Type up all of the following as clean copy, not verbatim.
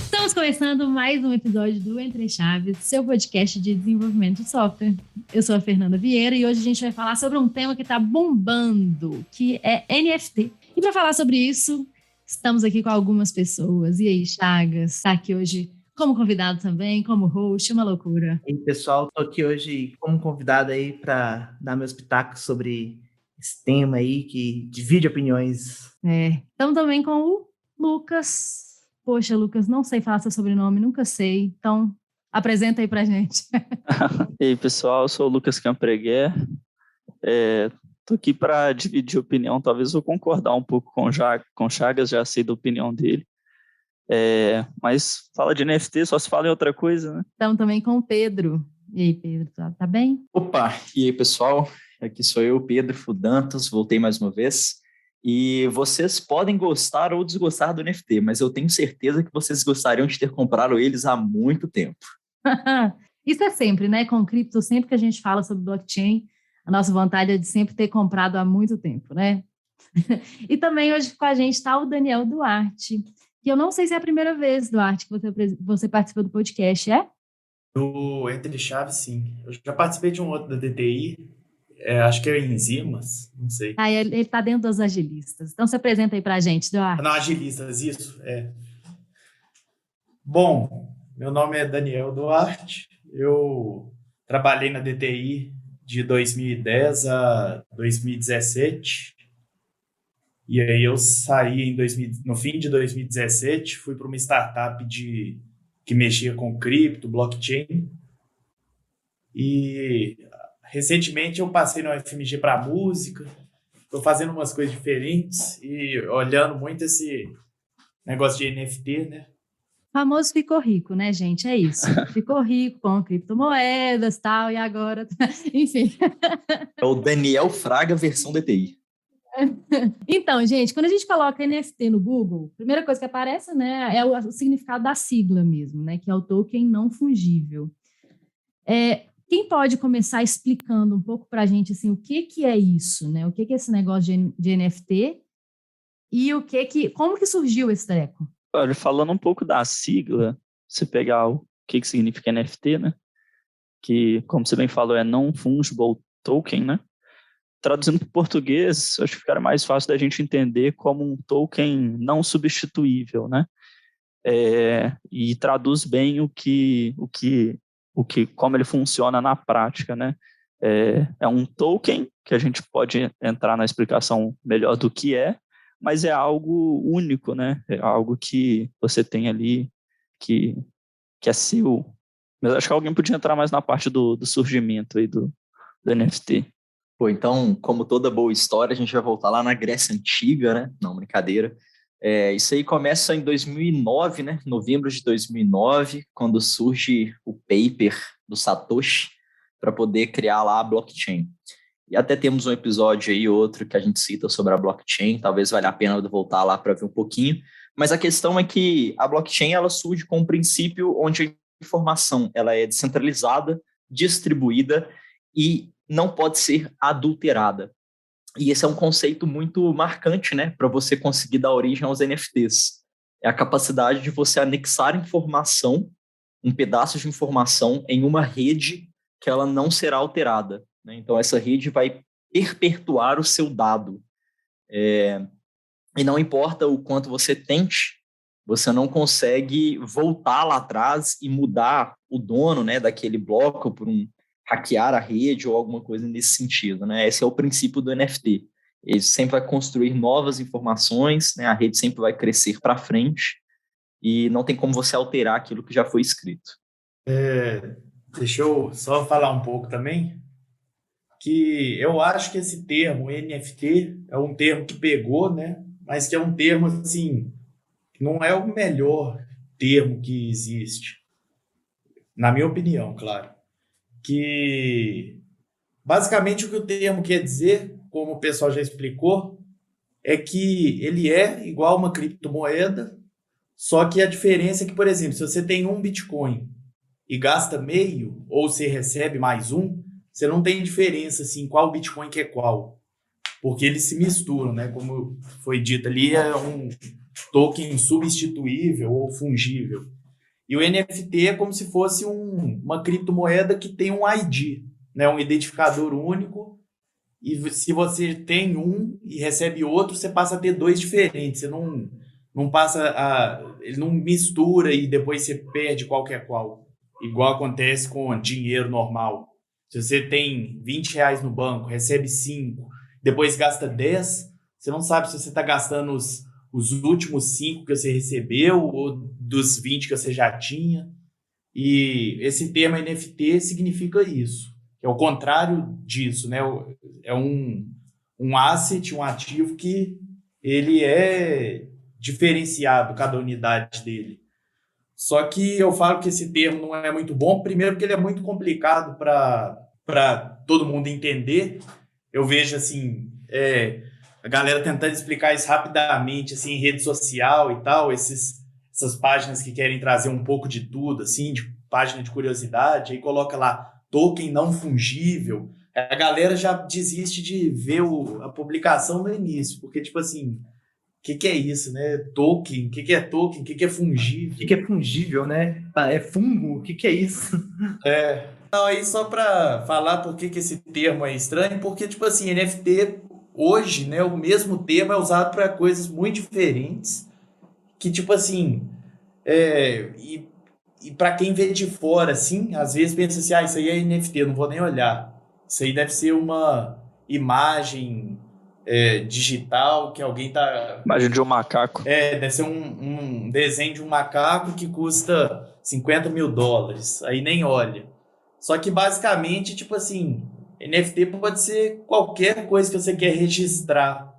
Estamos começando mais um episódio do Entre Chaves, seu podcast de desenvolvimento de software. Eu sou a Fernanda Vieira e hoje a gente vai falar sobre um tema que está bombando, que é NFT. E para falar sobre isso, estamos aqui com algumas pessoas. E aí, Chagas, está aqui hoje como convidado também, como host, uma loucura. E aí, pessoal, estou aqui hoje como convidado aí para dar meus pitacos sobre esse tema aí que divide opiniões. Estamos também com o Lucas. Poxa, Lucas, não sei falar seu sobrenome, nunca sei. Então, apresenta aí pra gente. E aí, pessoal, eu sou o Lucas Campreguer. Tô aqui para dividir opinião. Talvez eu concordar um pouco com o Chagas, já sei da opinião dele. Mas fala de NFT, só se fala em outra coisa, né? Estamos também com o Pedro. E aí, Pedro, tá bem? Opa, e aí, pessoal? Aqui sou eu, Pedro Fudantos, voltei mais uma vez. E vocês podem gostar ou desgostar do NFT, mas eu tenho certeza que vocês gostariam de ter comprado eles há muito tempo. Isso é sempre, né? Com cripto, sempre que a gente fala sobre blockchain, a nossa vontade é de sempre ter comprado há muito tempo, né? E também hoje com a gente está o Daniel Duarte, que eu não sei se é a primeira vez, Duarte, que você participou do podcast, é? Do Entre Chaves, sim. Eu já participei de um outro da DTI, acho que é Enzimas, não sei. Ele está dentro dos agilistas. Então se apresenta aí para a gente, Duarte. Não, agilistas, isso, Bom, meu nome é Daniel Duarte, eu trabalhei na DTI de 2010 a 2017, e aí eu saí no fim de 2017, fui para uma startup que mexia com cripto, blockchain, e recentemente eu passei no FMG para música, estou fazendo umas coisas diferentes e olhando muito esse negócio de NFT, né? O famoso ficou rico, né, gente? É isso. Ficou rico com criptomoedas e tal, e agora... Enfim. É o Daniel Fraga versão DTI. Então, gente, quando a gente coloca NFT no Google, a primeira coisa que aparece, né, é o significado da sigla mesmo, né, que é o token não fungível. Quem pode começar explicando um pouco para a gente assim, o que é isso, né? O que é esse negócio de NFT e como que surgiu esse treco? Olha, falando um pouco da sigla, você pegar o que significa NFT, né? Que, como você bem falou, é Non-Fungible Token, né? Traduzindo para o português, acho que ficaria mais fácil da gente entender como um token não substituível, né? E traduz bem como ele funciona na prática, né? É um token que a gente pode entrar na explicação melhor do que mas é algo único, né? É algo que você tem ali que é seu. Mas acho que alguém podia entrar mais na parte do surgimento aí do NFT. Pô, então, como toda boa história, a gente vai voltar lá na Grécia Antiga, né? Não, brincadeira. Isso aí começa em 2009, né? Novembro de 2009, quando surge o paper do Satoshi para poder criar lá a blockchain. E até temos um episódio aí, outro, que a gente cita sobre a blockchain, talvez valha a pena voltar lá para ver um pouquinho. Mas a questão é que a blockchain ela surge com um princípio onde a informação ela é descentralizada, distribuída e não pode ser adulterada. E esse é um conceito muito marcante, né, para você conseguir dar origem aos NFTs. É a capacidade de você anexar informação, um pedaço de informação, em uma rede que ela não será alterada. Né? Então, essa rede vai perpetuar o seu dado. E não importa o quanto você tente, você não consegue voltar lá atrás e mudar o dono, né, daquele bloco por hackear a rede ou alguma coisa nesse sentido, né? Esse é o princípio do NFT. Ele sempre vai construir novas informações, né? A rede sempre vai crescer para frente e não tem como você alterar aquilo que já foi escrito. Deixa eu só falar um pouco também, que eu acho que esse termo NFT é um termo que pegou, né? Mas que é um termo, assim, que não é o melhor termo que existe, na minha opinião, claro. Que basicamente o que o termo quer dizer, como o pessoal já explicou, é que ele é igual a uma criptomoeda, só que a diferença é que, por exemplo, se você tem um Bitcoin e gasta meio, ou você recebe mais um, você não tem diferença assim, qual Bitcoin que é qual, porque eles se misturam, né? Como foi dito ali, é um token substituível ou fungível. E o NFT é como se fosse uma criptomoeda que tem um ID, né? Um identificador único. E se você tem um e recebe outro, você passa a ter dois diferentes. Você não passa ele não mistura e depois você perde qualquer qual. Igual acontece com dinheiro normal. Se você tem R$ 20 no banco, recebe 5, depois gasta 10, você não sabe se você está gastando os últimos 5 que você recebeu ou dos 20 que você já tinha. E esse termo NFT significa isso. É o contrário disso, né? É um asset, um ativo que ele é diferenciado, cada unidade dele. Só que eu falo que esse termo não é muito bom, primeiro porque ele é muito complicado para todo mundo entender. Eu vejo assim, a galera tentando explicar isso rapidamente, assim, em rede social e tal, essas páginas que querem trazer um pouco de tudo, assim, de página de curiosidade, aí coloca lá token não fungível. A galera já desiste de ver a publicação no início, porque, tipo assim, o que é isso, né? Token, o que é token, o que é fungível? O que é fungível, né? É fungo, o que é isso? Não, aí só para falar por que esse termo é estranho, porque, tipo assim, NFT, hoje, né, o mesmo termo é usado para coisas muito diferentes, que, tipo assim, e para quem vê de fora, assim, às vezes pensa assim, isso aí é NFT, eu não vou nem olhar. Isso aí deve ser uma imagem digital que alguém tá... Imagem de um macaco. deve ser um desenho de um macaco que custa $50 mil. Aí nem olha. Só que basicamente, tipo assim, NFT pode ser qualquer coisa que você quer registrar,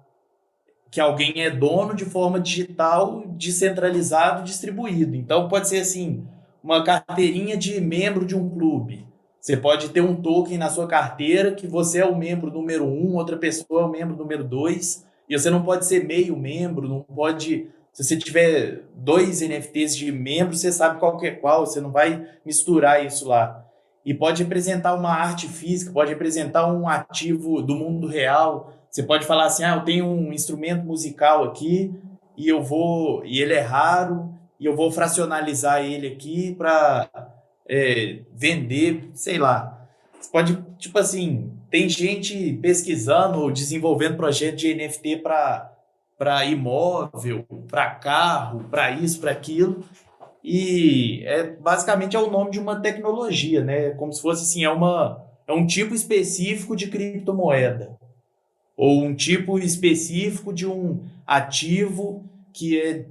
que alguém é dono de forma digital, descentralizado, distribuído. Então pode ser assim, uma carteirinha de membro de um clube. Você pode ter um token na sua carteira que você é o membro número 1, outra pessoa é o membro número 2, e você não pode ser meio membro, não pode... Se você tiver 2 NFTs de membro, você sabe qual que é qual, você não vai misturar isso lá. E pode representar uma arte física, pode representar um ativo do mundo real. Você pode falar assim, eu tenho um instrumento musical aqui e ele é raro e eu vou fracionalizar ele aqui para vender, sei lá. Você pode, tipo assim, tem gente pesquisando ou desenvolvendo projetos de NFT para imóvel, para carro, para isso, para aquilo. E basicamente é o nome de uma tecnologia, né? Como se fosse assim, é um tipo específico de criptomoeda. Ou um tipo específico de um ativo que é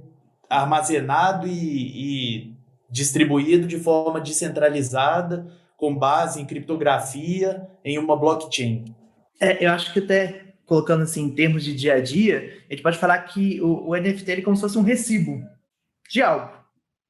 armazenado e distribuído de forma descentralizada, com base em criptografia, em uma blockchain. Eu acho que até colocando assim em termos de dia a dia, a gente pode falar que o NFT é como se fosse um recibo de algo,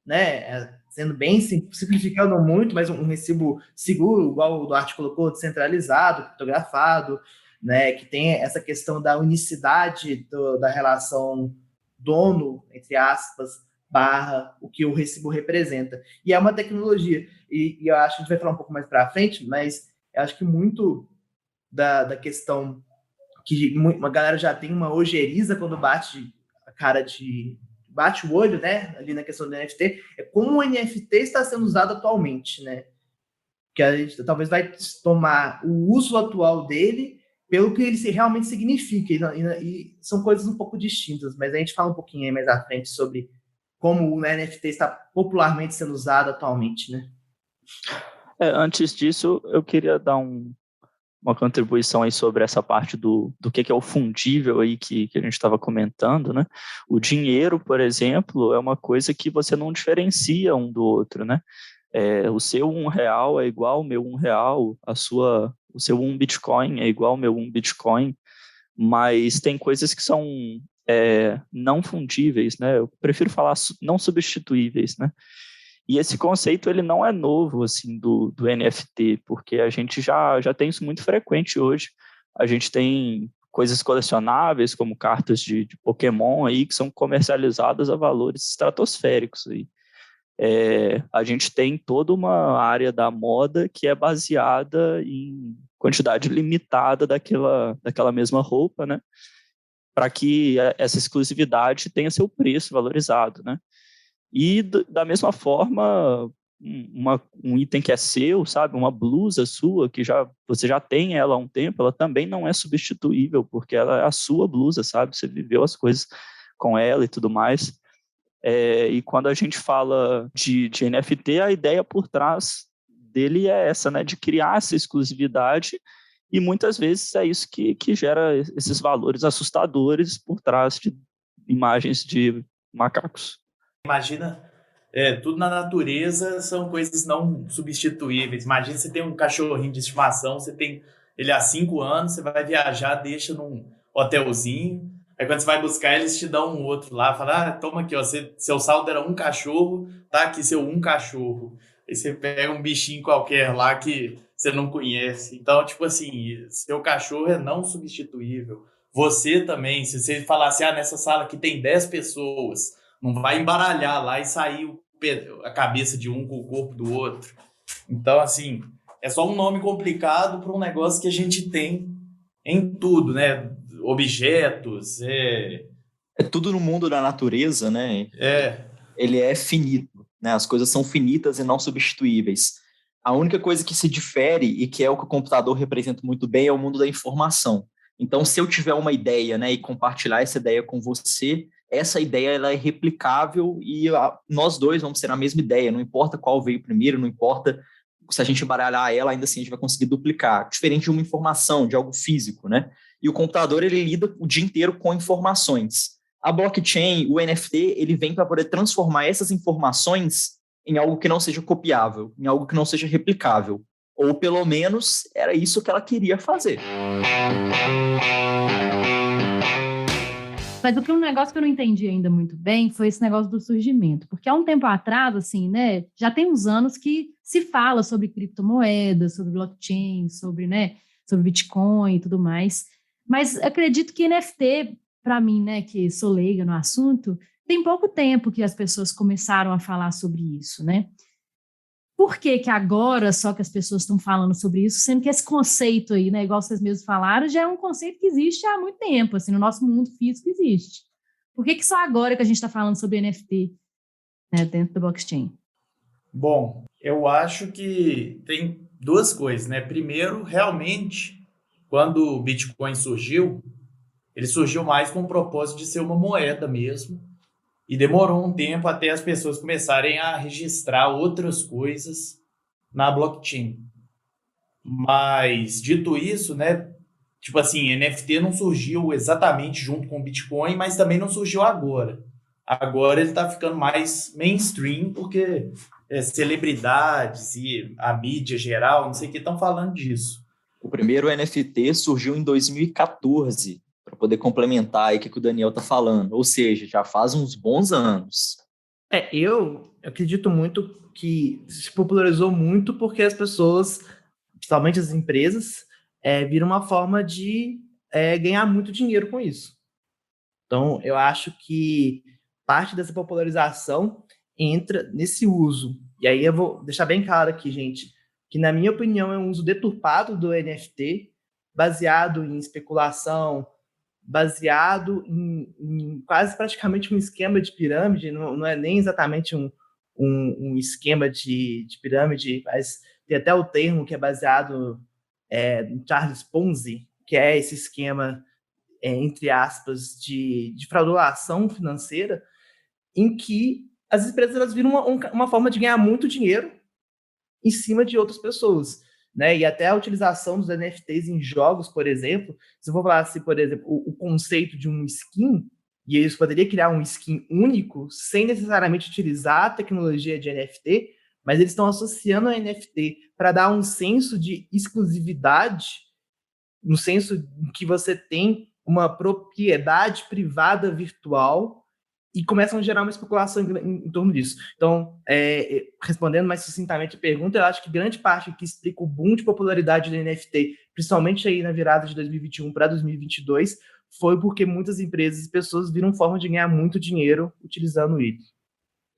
né? Sendo bem simplificando muito, mas um recibo seguro, igual o Duarte colocou, descentralizado, criptografado, né? Que tem essa questão da unicidade da relação dono, entre aspas, barra o que o recibo representa. E é uma tecnologia. E eu acho que a gente vai falar um pouco mais para frente, mas eu acho que muito da questão que uma galera já tem uma ojeriza quando bate a cara bate o olho, né, ali na questão do NFT, é como o NFT está sendo usado atualmente, né? Que a gente talvez vai tomar o uso atual dele pelo que ele realmente significa, e são coisas um pouco distintas, mas a gente fala um pouquinho aí mais à frente sobre como o NFT está popularmente sendo usado atualmente, né? Antes disso, eu queria dar uma contribuição aí sobre essa parte do que é o fundível aí que a gente estava comentando, né? O dinheiro, por exemplo, é uma coisa que você não diferencia um do outro, né? O seu R$1 é igual ao meu R$1, o seu 1 Bitcoin é igual ao meu 1 Bitcoin, mas tem coisas que são não fundíveis, né? Eu prefiro falar não substituíveis, né? E esse conceito ele não é novo assim do NFT, porque a gente já tem isso muito frequente hoje. A gente tem coisas colecionáveis, como cartas de Pokémon, aí, que são comercializadas a valores estratosféricos. Aí. A gente tem toda uma área da moda que é baseada em quantidade limitada daquela mesma roupa, né? Para que essa exclusividade tenha seu preço valorizado, né? E da mesma forma, um item que é seu, sabe? Uma blusa sua, que você já tem ela há um tempo, ela também não é substituível, porque ela é a sua blusa, sabe? Você viveu as coisas com ela e tudo mais. E quando a gente fala de NFT, a ideia por trás dele é essa, né? De criar essa exclusividade, e muitas vezes é isso que gera esses valores assustadores por trás de imagens de macacos. Imagina, tudo na natureza são coisas não substituíveis. Imagina você tem um cachorrinho de estimação, você tem ele há 5 anos, você vai viajar, deixa num hotelzinho, aí quando você vai buscar, eles te dão um outro lá, fala, toma aqui, ó, seu saldo era um cachorro, tá aqui seu um cachorro. Aí você pega um bichinho qualquer lá que você não conhece. Então, tipo assim, seu cachorro é não substituível. Você também, se você falar assim, nessa sala aqui tem 10 pessoas, não vai embaralhar lá e sair a cabeça de um com o corpo do outro. Então, assim, é só um nome complicado para um negócio que a gente tem em tudo, né? Objetos, É tudo no mundo da natureza, né? Ele é finito, né? As coisas são finitas e não substituíveis. A única coisa que se difere, e que é o que o computador representa muito bem, é o mundo da informação. Então, se eu tiver uma ideia, né, e compartilhar essa ideia com você, essa ideia ela é replicável e nós dois vamos ter a mesma ideia, não importa qual veio primeiro, não importa se a gente baralhar ela, ainda assim a gente vai conseguir duplicar, diferente de uma informação, de algo físico, né? E o computador, ele lida o dia inteiro com informações. A blockchain, o NFT, ele vem para poder transformar essas informações em algo que não seja copiável, em algo que não seja replicável. Ou, pelo menos, era isso que ela queria fazer. Mas um negócio que eu não entendi ainda muito bem foi esse negócio do surgimento. Porque há um tempo atrás, assim, né, já tem uns anos que se fala sobre criptomoedas, sobre blockchain, sobre Bitcoin e tudo mais. Mas acredito que NFT, para mim, né, que sou leiga no assunto, tem pouco tempo que as pessoas começaram a falar sobre isso, né? Por que agora só que as pessoas estão falando sobre isso, sendo que esse conceito aí, né, igual vocês mesmos falaram, já é um conceito que existe há muito tempo, assim, no nosso mundo físico existe. Por que só agora que a gente está falando sobre NFT, né, dentro do blockchain? Bom, eu acho que tem duas coisas, né? Primeiro, realmente, quando o Bitcoin surgiu, ele surgiu mais com o propósito de ser uma moeda mesmo, e demorou um tempo até as pessoas começarem a registrar outras coisas na blockchain. Mas, dito isso, né? Tipo assim, NFT não surgiu exatamente junto com o Bitcoin, mas também não surgiu agora. Agora ele está ficando mais mainstream, porque celebridades e a mídia geral, não sei o que, estão falando disso. O primeiro NFT surgiu em 2014, para poder complementar aí o que o Daniel está falando. Ou seja, já faz uns bons anos. Eu acredito muito que se popularizou muito porque as pessoas, principalmente as empresas, viram uma forma de ganhar muito dinheiro com isso. Então, eu acho que parte dessa popularização entra nesse uso. E aí eu vou deixar bem claro aqui, gente, que na minha opinião é um uso deturpado do NFT, baseado em especulação, baseado em quase praticamente um esquema de pirâmide, não é nem exatamente um esquema de pirâmide, mas tem até o termo que é baseado em Charles Ponzi, que é esse esquema, entre aspas, de fraudulação financeira, em que as empresas elas viram uma forma de ganhar muito dinheiro em cima de outras pessoas. Né? E até a utilização dos NFTs em jogos, por exemplo, se eu for falar assim, por exemplo, o conceito de um skin, e eles poderiam criar um skin único sem necessariamente utilizar a tecnologia de NFT, mas eles estão associando a NFT para dar um senso de exclusividade, um senso em que você tem uma propriedade privada virtual, e começam a gerar uma especulação em torno disso. Então, respondendo mais sucintamente a pergunta, eu acho que grande parte que explica o boom de popularidade do NFT, principalmente aí na virada de 2021 para 2022, foi porque muitas empresas e pessoas viram forma de ganhar muito dinheiro utilizando ele.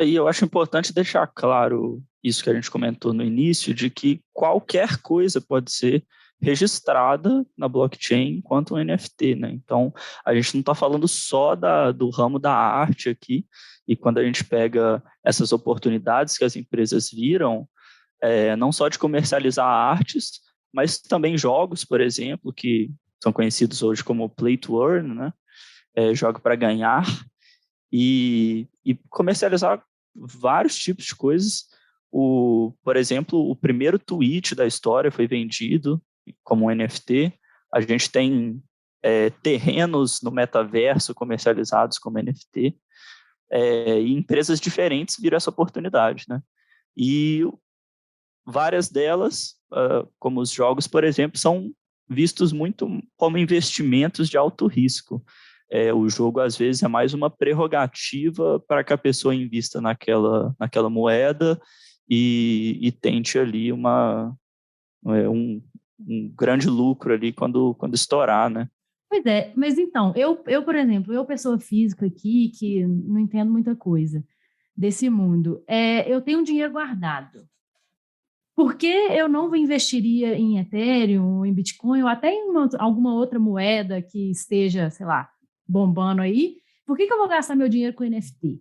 E eu acho importante deixar claro isso que a gente comentou no início, de que qualquer coisa pode ser registrada na blockchain enquanto um NFT, né? Então, a gente não está falando só do ramo da arte aqui, e quando a gente pega essas oportunidades que as empresas viram, não só de comercializar artes, mas também jogos, por exemplo, que são conhecidos hoje como Play to Earn, né? Jogo para ganhar, e comercializar vários tipos de coisas. Por exemplo, o primeiro tweet da história foi vendido como um NFT. A gente tem terrenos no metaverso comercializados como NFT, e empresas diferentes viram essa oportunidade, né? E várias delas, como os jogos, por exemplo, são vistos muito como investimentos de alto risco. O jogo, às vezes, é mais uma prerrogativa para que a pessoa invista naquela moeda e tente ali um grande lucro ali quando estourar, né? Pois é, mas então, eu, por exemplo, pessoa física aqui, que não entendo muita coisa desse mundo, eu tenho um dinheiro guardado. Por que eu não investiria em Ethereum, em Bitcoin, ou até em alguma outra moeda que esteja, sei lá, bombando aí? Por que eu vou gastar meu dinheiro com NFT?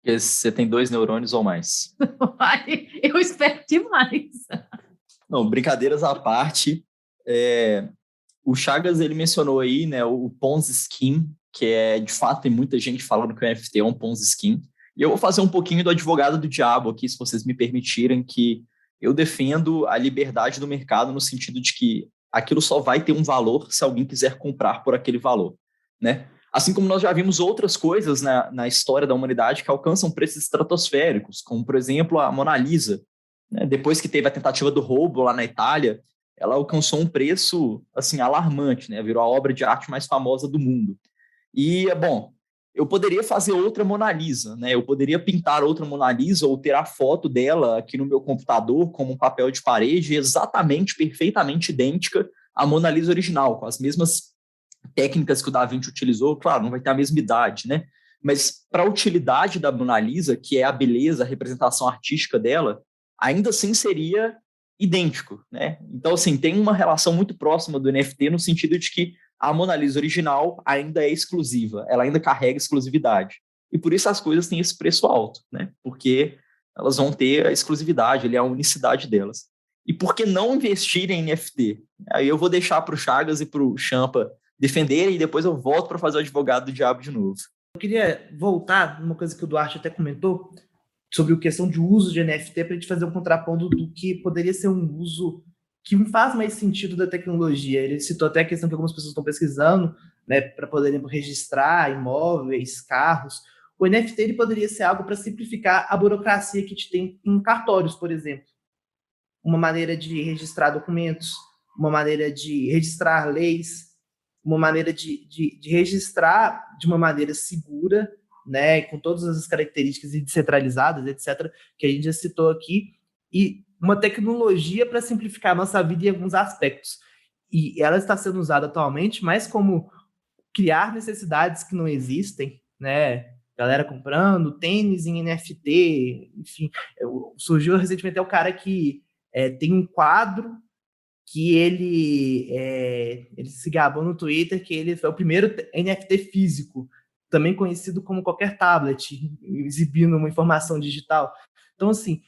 Porque você tem 2 neurônios ou mais. Eu espero demais. Não, brincadeiras à parte, o Chagas, ele mencionou aí, né, o Ponzi Scheme, que de fato, tem muita gente falando que o NFT é um Ponzi Scheme. E eu vou fazer um pouquinho do advogado do diabo aqui, se vocês me permitirem, que eu defendo a liberdade do mercado no sentido de que aquilo só vai ter um valor se alguém quiser comprar por aquele valor, né? Assim como nós já vimos outras coisas na história da humanidade que alcançam preços estratosféricos, como, por exemplo, a Mona Lisa, né? Depois que teve a tentativa do roubo lá na Itália, ela alcançou um preço assim, alarmante, né? Virou a obra de arte mais famosa do mundo. E, bom, eu poderia fazer outra Mona Lisa, né? Eu poderia pintar outra Mona Lisa ou ter a foto dela aqui no meu computador como um papel de parede exatamente, perfeitamente idêntica à Mona Lisa original, com as mesmas técnicas que o Da Vinci utilizou. Claro, não vai ter a mesma idade, né? Mas para a utilidade da Mona Lisa, que é a beleza, a representação artística dela, ainda assim seria idêntico, né? Então, assim, tem uma relação muito próxima do NFT no sentido de que a Mona Lisa original ainda é exclusiva, ela ainda carrega exclusividade. E por isso as coisas têm esse preço alto, né? Porque elas vão ter a exclusividade, a unicidade delas. E por que não investir em NFT? Aí eu vou deixar para o Chagas e para o Champa defenderem e depois eu volto para fazer o advogado do diabo de novo. Eu queria voltar numa coisa que o Duarte até comentou sobre a questão de uso de NFT para a gente fazer um contraponto do que poderia ser um uso que faz mais sentido da tecnologia. Ele citou até a questão que algumas pessoas estão pesquisando, né, para poderem registrar imóveis, carros. O NFT ele poderia ser algo para simplificar a burocracia que a gente tem em cartórios, por exemplo. Uma maneira de registrar documentos, uma maneira de registrar leis, uma maneira de registrar de uma maneira segura, né, com todas as características descentralizadas, etc., que a gente já citou aqui, e uma tecnologia para simplificar a nossa vida em alguns aspectos. E ela está sendo usada atualmente mais como criar necessidades que não existem, né? Galera comprando tênis em NFT, enfim. Surgiu recentemente o cara que tem um quadro que ele se gabou no Twitter que ele foi o primeiro NFT físico, também conhecido como qualquer tablet, exibindo uma informação digital. Então, assim,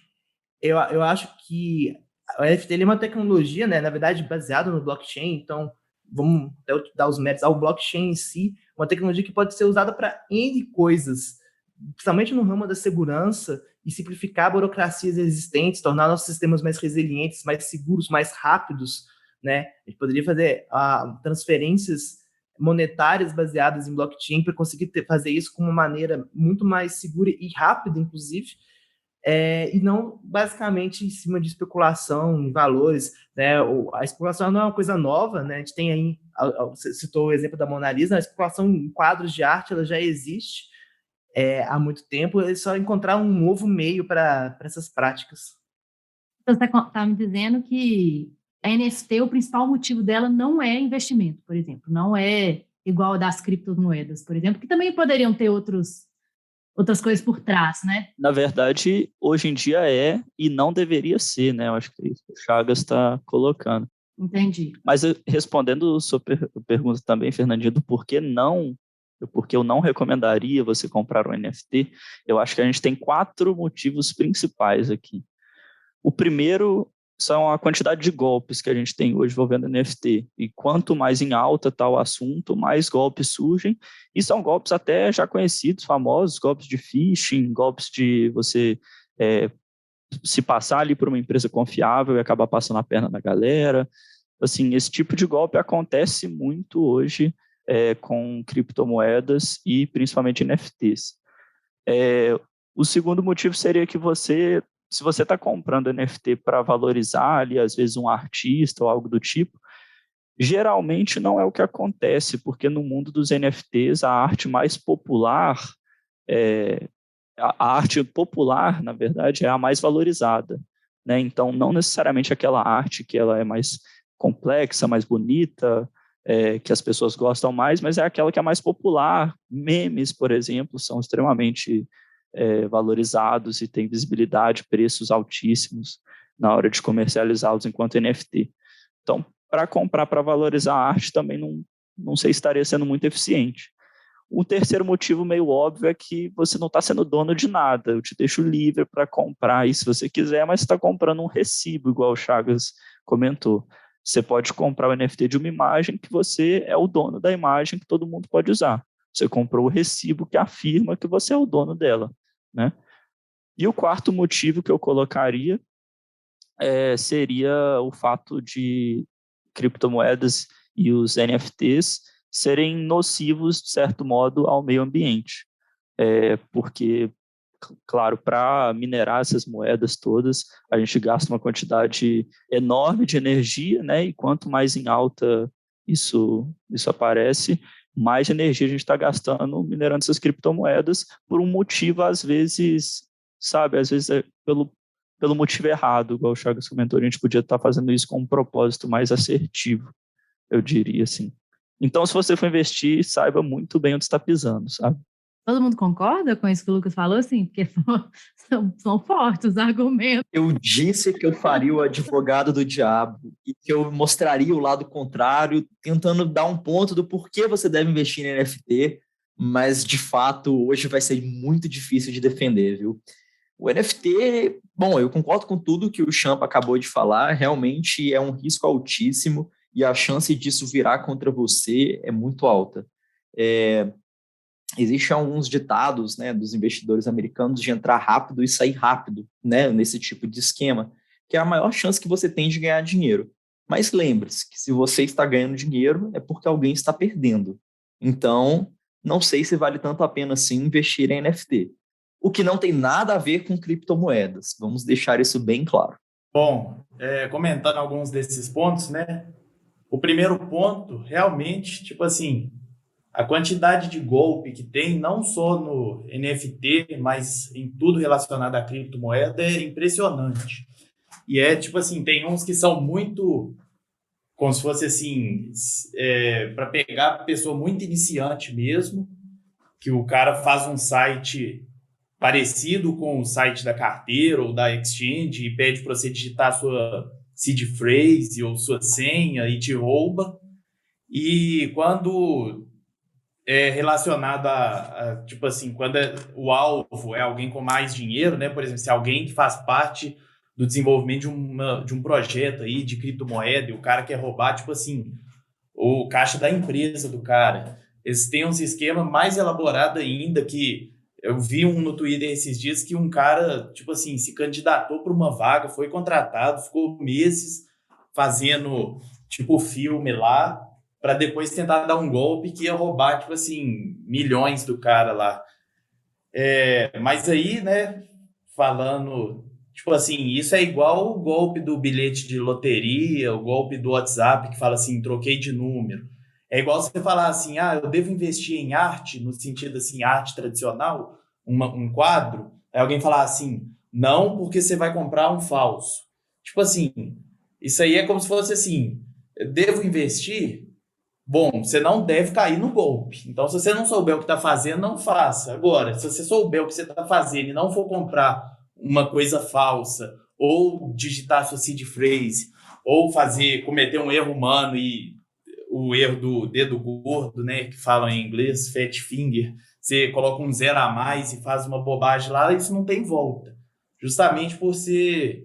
eu acho que o NFT é uma tecnologia, né, na verdade, baseada no blockchain, então vamos dar os méritos ao blockchain em si, uma tecnologia que pode ser usada para N coisas, principalmente no ramo da segurança, e simplificar burocracias existentes, tornar nossos sistemas mais resilientes, mais seguros, mais rápidos, né? A gente poderia fazer transferências monetárias baseadas em blockchain para conseguir fazer isso com uma maneira muito mais segura e rápida, inclusive, e não basicamente em cima de especulação em valores, né? A especulação não é uma coisa nova, né? A gente tem aí, você citou o exemplo da Mona Lisa, a especulação em quadros de arte ela já existe há muito tempo, é só encontrar um novo meio para essas práticas. Você está me dizendo que a NFT, o principal motivo dela não é investimento, por exemplo, não é igual a das criptomoedas, por exemplo, que também poderiam ter outras coisas por trás, né? Na verdade, hoje em dia e não deveria ser, né? Eu acho que é isso que o Chagas está colocando. Entendi. Mas respondendo a sua pergunta também, Fernandinho, do porque eu não recomendaria você comprar um NFT, eu acho que a gente tem 4 motivos principais aqui. O primeiro são a quantidade de golpes que a gente tem hoje envolvendo NFT. E quanto mais em alta está o assunto, mais golpes surgem. E são golpes até já conhecidos, famosos, golpes de phishing, golpes de você se passar ali por uma empresa confiável e acabar passando a perna na galera. Assim, esse tipo de golpe acontece muito hoje com criptomoedas e principalmente NFTs. O segundo motivo seria que se você está comprando NFT para valorizar ali, às vezes, um artista ou algo do tipo, geralmente não é o que acontece, porque no mundo dos NFTs, a arte mais popular, a arte popular, na verdade, é a mais valorizada, né? Então, não necessariamente aquela arte que ela é mais complexa, mais bonita, que as pessoas gostam mais, mas é aquela que é mais popular. Memes, por exemplo, são extremamente valorizados e têm visibilidade, preços altíssimos na hora de comercializá-los enquanto NFT. Então, para comprar para valorizar a arte também não sei se estaria sendo muito eficiente. O terceiro motivo meio óbvio é que você não está sendo dono de nada. Eu te deixo livre para comprar aí se você quiser, mas você está comprando um recibo, igual o Chagas comentou. Você pode comprar o NFT de uma imagem que você é o dono da imagem que todo mundo pode usar. Você comprou o recibo que afirma que você é o dono dela, né? E o quarto motivo que eu colocaria seria o fato de criptomoedas e os NFTs serem nocivos, de certo modo, ao meio ambiente. Porque, claro, para minerar essas moedas todas, a gente gasta uma quantidade enorme de energia, né? E quanto mais em alta isso aparece, mais energia a gente está gastando minerando essas criptomoedas por um motivo, às vezes, às vezes é pelo motivo errado, igual o Chagas comentou, a gente podia estar fazendo isso com um propósito mais assertivo, eu diria assim. Então, se você for investir, saiba muito bem onde está pisando, sabe? Todo mundo concorda com isso que o Lucas falou, assim? Porque são fortes os argumentos. Eu disse que eu faria o advogado do diabo e que eu mostraria o lado contrário, tentando dar um ponto do porquê você deve investir em NFT, mas, de fato, hoje vai ser muito difícil de defender, viu? O NFT, bom, eu concordo com tudo que o Champa acabou de falar, realmente é um risco altíssimo e a chance disso virar contra você é muito alta. Existem alguns ditados, né, dos investidores americanos de entrar rápido e sair rápido, né, nesse tipo de esquema, que é a maior chance que você tem de ganhar dinheiro. Mas lembre-se que se você está ganhando dinheiro é porque alguém está perdendo. Então, não sei se vale tanto a pena assim investir em NFT. O que não tem nada a ver com criptomoedas. Vamos deixar isso bem claro. Bom, comentando alguns desses pontos, né? O primeiro ponto, realmente, tipo assim, a quantidade de golpe que tem, não só no NFT, mas em tudo relacionado à criptomoeda, é impressionante. E tipo assim, tem uns que são muito, como se fosse assim, para pegar a pessoa muito iniciante mesmo, que o cara faz um site parecido com o site da carteira ou da exchange e pede para você digitar sua seed phrase ou sua senha e te rouba. E quando é relacionado tipo assim, quando o alvo é alguém com mais dinheiro, né? Por exemplo, se alguém que faz parte do desenvolvimento de um projeto aí de criptomoeda e o cara quer roubar, tipo assim, o caixa da empresa do cara. Eles têm uns esquemas mais elaborados ainda, que eu vi no Twitter esses dias que um cara, tipo assim, se candidatou para uma vaga, foi contratado, ficou meses fazendo, tipo, filme lá, para depois tentar dar um golpe que ia roubar, tipo assim, milhões do cara lá. Mas aí, né, falando, tipo assim, isso é igual o golpe do bilhete de loteria, o golpe do WhatsApp que fala assim, troquei de número. É igual você falar assim, eu devo investir em arte, no sentido assim, arte tradicional, um quadro. Aí alguém falar assim, não, porque você vai comprar um falso. Tipo assim, isso aí é como se fosse assim, devo investir? Bom, você não deve cair no golpe. Então, se você não souber o que está fazendo, não faça. Agora, se você souber o que você está fazendo e não for comprar uma coisa falsa, ou digitar sua seed phrase, ou cometer um erro humano e o erro do dedo gordo, né, que falam em inglês, fat finger, você coloca um 0 a mais e faz uma bobagem lá, isso não tem volta. Justamente por ser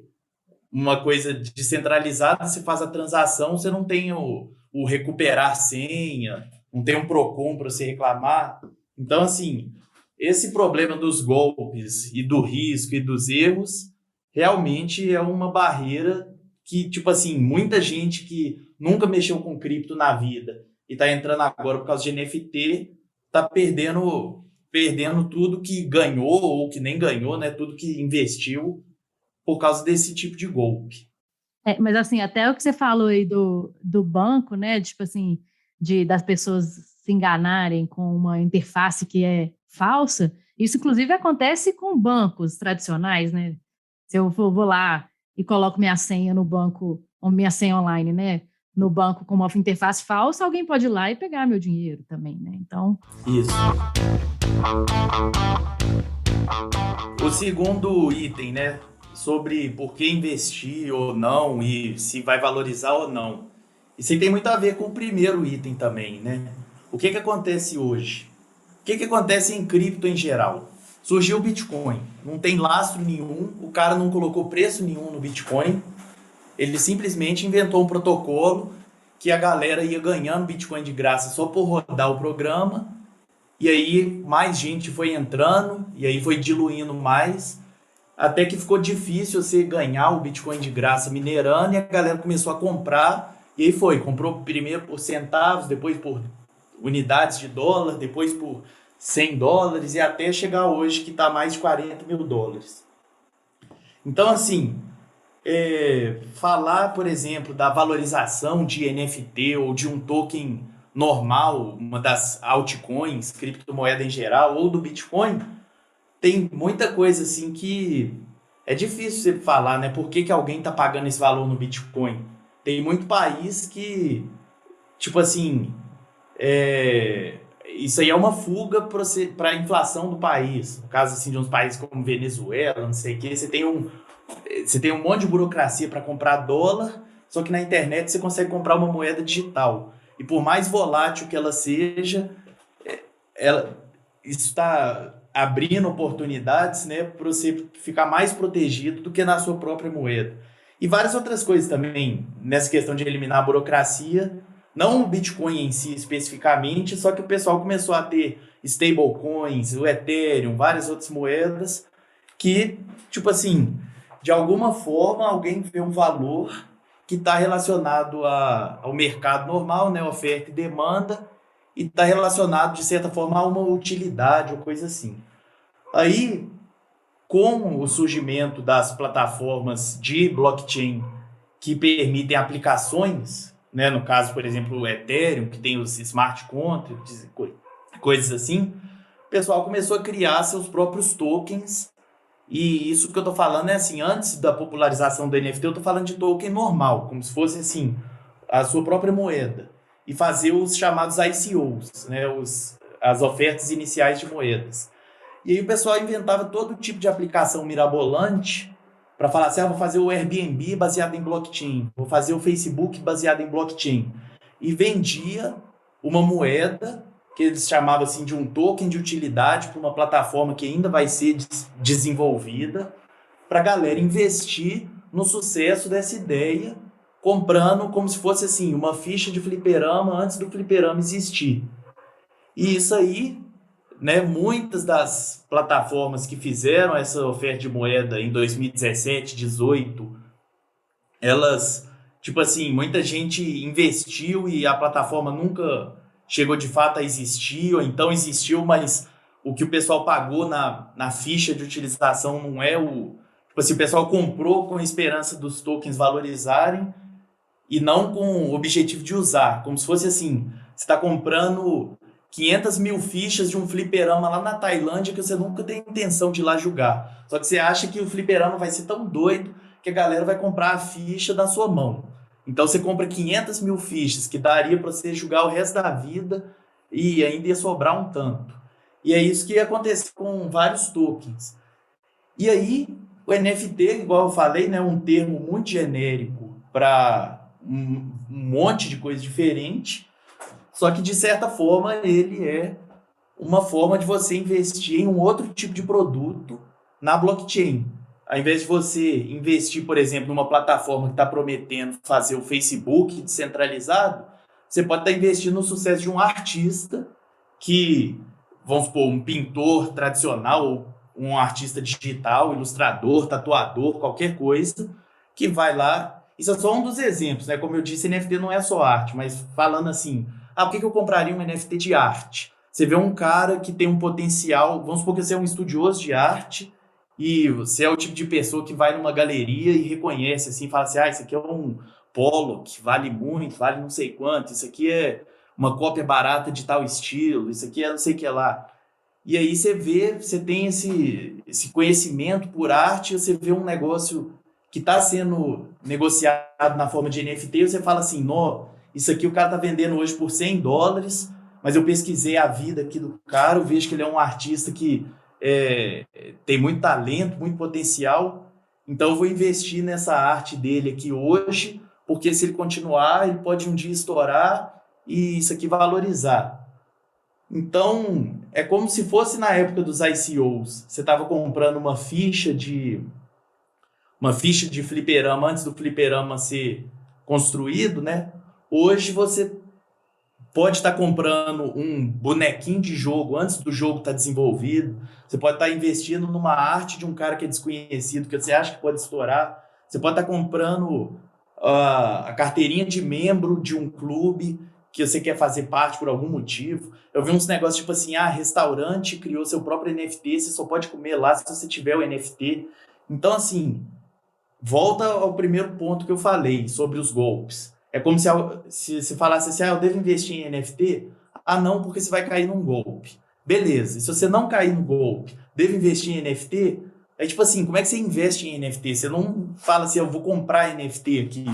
uma coisa descentralizada, você faz a transação, você não tem o recuperar senha, não tem um PROCON para você reclamar. Então, assim, esse problema dos golpes e do risco e dos erros realmente é uma barreira que, tipo assim, muita gente que nunca mexeu com cripto na vida e está entrando agora por causa de NFT, está perdendo tudo que ganhou ou que nem ganhou, né? Tudo que investiu por causa desse tipo de golpe. Mas assim, até o que você falou aí do banco, né? Tipo assim, das pessoas se enganarem com uma interface que é falsa, isso inclusive acontece com bancos tradicionais, né? Se eu vou lá e coloco minha senha no banco, ou minha senha online, né? No banco com uma interface falsa, alguém pode ir lá e pegar meu dinheiro também, né? Então... Isso. O segundo item, né? Sobre por que investir ou não e se vai valorizar ou não. Isso aí tem muito a ver com o primeiro item também, né? O que acontece hoje? O que acontece em cripto em geral? Surgiu o Bitcoin, não tem lastro nenhum, o cara não colocou preço nenhum no Bitcoin, ele simplesmente inventou um protocolo que a galera ia ganhando Bitcoin de graça só por rodar o programa, e aí mais gente foi entrando, e aí foi diluindo mais, até que ficou difícil você ganhar o Bitcoin de graça minerando, e a galera começou a comprar, e aí comprou primeiro por centavos, depois por unidades de dólar, depois por $100 e até chegar hoje que está mais de $40 mil. Então, assim, falar, por exemplo, da valorização de NFT ou de um token normal, uma das altcoins, criptomoeda em geral, ou do Bitcoin, tem muita coisa assim que é difícil você falar, né? Por que alguém está pagando esse valor no Bitcoin? Tem muito país que, tipo assim, isso aí é uma fuga para a inflação do país. No caso assim, de uns países como Venezuela, não sei o que, você tem um monte de burocracia para comprar dólar, só que na internet você consegue comprar uma moeda digital. E por mais volátil que ela seja, isso está abrindo oportunidades, né, para você ficar mais protegido do que na sua própria moeda. E várias outras coisas também, nessa questão de eliminar a burocracia. Não o Bitcoin em si especificamente, só que o pessoal começou a ter stablecoins, o Ethereum, várias outras moedas que, tipo assim, de alguma forma alguém vê um valor que está relacionado ao mercado normal, né, oferta e demanda, e está relacionado, de certa forma, a uma utilidade ou coisa assim. Aí, com o surgimento das plataformas de blockchain que permitem aplicações, né, no caso, por exemplo, o Ethereum, que tem os smart contracts, coisas assim, o pessoal começou a criar seus próprios tokens. E isso que eu estou falando é assim, antes da popularização do NFT, eu estou falando de token normal, como se fosse assim, a sua própria moeda. E fazer os chamados ICOs, né, as ofertas iniciais de moedas. E aí o pessoal inventava todo tipo de aplicação mirabolante para falar assim, vou fazer o Airbnb baseado em blockchain, vou fazer o Facebook baseado em blockchain. E vendia uma moeda que eles chamavam assim, de um token de utilidade para uma plataforma que ainda vai ser desenvolvida, para a galera investir no sucesso dessa ideia, comprando como se fosse assim, uma ficha de fliperama antes do fliperama existir. E isso aí, né, muitas das plataformas que fizeram essa oferta de moeda em 2017, 2018, elas, tipo assim, muita gente investiu e a plataforma nunca chegou de fato a existir, ou então existiu, mas o que o pessoal pagou na ficha de utilização não é o... Tipo assim, o pessoal comprou com a esperança dos tokens valorizarem e não com o objetivo de usar. Como se fosse assim, você está comprando 500 mil fichas de um fliperama lá na Tailândia que você nunca tem intenção de ir lá jogar. Só que você acha que o fliperama vai ser tão doido que a galera vai comprar a ficha da sua mão. Então você compra 500 mil fichas, que daria para você jogar o resto da vida e ainda ia sobrar um tanto. E é isso que acontece com vários tokens. E aí, o NFT, igual eu falei, né, um termo muito genérico para um monte de coisa diferente, só que de certa forma ele é uma forma de você investir em um outro tipo de produto na blockchain. Ao invés de você investir, por exemplo, numa plataforma que está prometendo fazer o Facebook descentralizado, você pode estar investindo no sucesso de um artista que, vamos supor, um pintor tradicional, um artista digital, ilustrador, tatuador, qualquer coisa, que vai lá. Isso é só um dos exemplos, né? Como eu disse, NFT não é só arte, mas falando assim, por que eu compraria um NFT de arte? Você vê um cara que tem um potencial, vamos supor que você é um estudioso de arte, e você é o tipo de pessoa que vai numa galeria e reconhece, assim, fala assim, isso aqui é um Pollock, vale muito, vale não sei quanto, isso aqui é uma cópia barata de tal estilo, isso aqui é não sei o que lá. E aí você vê, você tem esse conhecimento por arte, você vê um negócio que está sendo negociado na forma de NFT, e você fala assim, isso aqui o cara está vendendo hoje por $100, mas eu pesquisei a vida aqui do cara, eu vejo que ele é um artista que tem muito talento, muito potencial, então eu vou investir nessa arte dele aqui hoje, porque se ele continuar, ele pode um dia estourar e isso aqui valorizar. Então, é como se fosse na época dos ICOs, você estava comprando uma ficha de fliperama antes do fliperama ser construído, né? Hoje você pode estar comprando um bonequinho de jogo antes do jogo estar desenvolvido. Você pode estar investindo numa arte de um cara que é desconhecido, que você acha que pode estourar. Você pode estar comprando a carteirinha de membro de um clube que você quer fazer parte por algum motivo. Eu vi uns negócios tipo assim, restaurante criou seu próprio NFT, você só pode comer lá se você tiver o NFT. Então, assim, volta ao primeiro ponto que eu falei sobre os golpes. É como se você falasse assim, eu devo investir em NFT? Não, porque você vai cair num golpe. Beleza, e se você não cair no golpe, devo investir em NFT? É tipo assim, como é que você investe em NFT? Você não fala assim, eu vou comprar NFT aqui.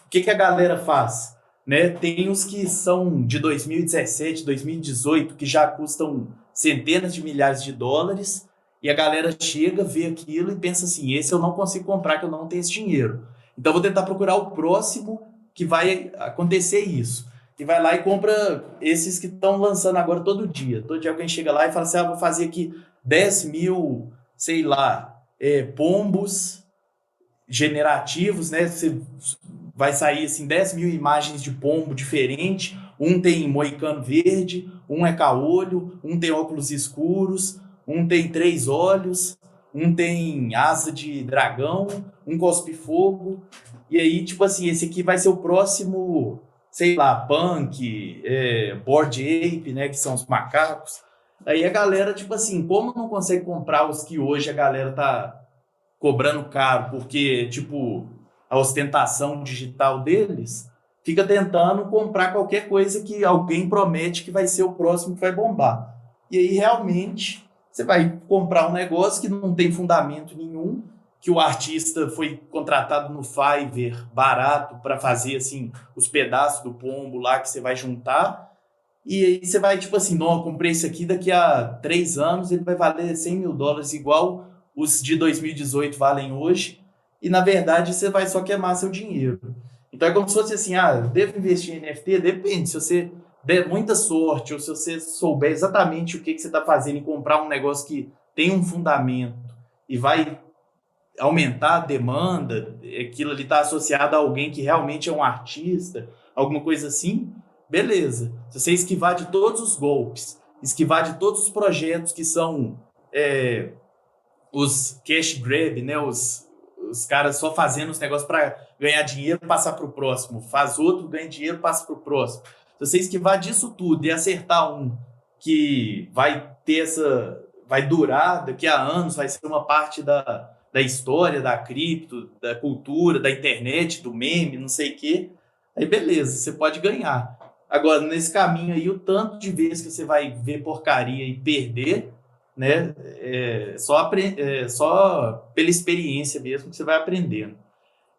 O que a galera faz? Né? Tem os que são de 2017, 2018, que já custam centenas de milhares de dólares, e a galera chega, vê aquilo e pensa assim, esse eu não consigo comprar, que eu não tenho esse dinheiro. Então eu vou tentar procurar o próximo que vai acontecer isso. E vai lá e compra esses que estão lançando agora todo dia. Todo dia alguém chega lá e fala assim, vou fazer aqui 10 mil, sei lá, pombos generativos, né? Você vai sair assim 10 mil imagens de pombo diferente. Um tem moicano verde, um é caolho, um tem óculos escuros, um tem 3 olhos, um tem asa de dragão, um cospe fogo. E aí, tipo assim, esse aqui vai ser o próximo, sei lá, punk, board ape, né, que são os macacos. Aí a galera, tipo assim, como não consegue comprar os que hoje a galera tá cobrando caro, porque, tipo, a ostentação digital deles, fica tentando comprar qualquer coisa que alguém promete que vai ser o próximo que vai bombar. E aí, realmente, você vai comprar um negócio que não tem fundamento nenhum, que o artista foi contratado no Fiverr barato para fazer assim os pedaços do pombo lá que você vai juntar, e aí você vai tipo assim, não, eu comprei isso aqui, daqui a 3 anos ele vai valer $100 mil, igual os de 2018 valem hoje, e na verdade você vai só queimar seu dinheiro. Então é como se fosse assim, eu devo investir em NFT? Depende, se você der muita sorte, ou se você souber exatamente o que você está fazendo e comprar um negócio que tem um fundamento e vai aumentar a demanda, aquilo ali está associado a alguém que realmente é um artista, alguma coisa assim, beleza. Se você esquivar de todos os golpes, esquivar de todos os projetos que são os cash grab, né, os caras só fazendo os negócios para ganhar dinheiro e passar para o próximo, faz outro, ganha dinheiro, passa para o próximo. Se você esquivar disso tudo e acertar um que vai durar daqui a anos, vai ser uma parte da história, da cripto, da cultura, da internet, do meme, não sei o quê, aí beleza, você pode ganhar. Agora, nesse caminho aí, o tanto de vezes que você vai ver porcaria e perder, né, só pela experiência mesmo que você vai aprendendo.